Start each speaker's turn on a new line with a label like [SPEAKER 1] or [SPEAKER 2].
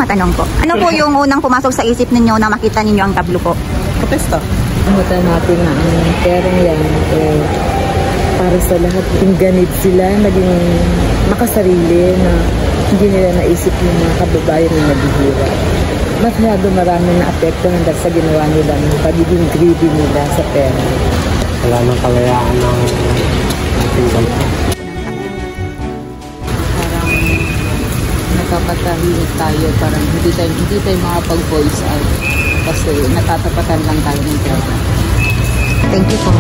[SPEAKER 1] matanong po. Ano po yung unang pumasok sa isip ninyo na makita ninyo ang tablo po?
[SPEAKER 2] Protesta.
[SPEAKER 3] Mata natin na ang perang yan para sa lahat. Yung ganit sila, naging makasarili na hindi nila naisip yung mga kababayan na naghihirap. Masyado maraming na-apekto hanggang sa ginawa nila ng pagiging greedy nila sa pera.
[SPEAKER 4] Wala nang kalayaan ng ating bansa.
[SPEAKER 3] Parang nakapatahimik tayo, parang hindi tayo makapag-voice out kasi natatapatan lang tayo ng pera.
[SPEAKER 1] Thank you po.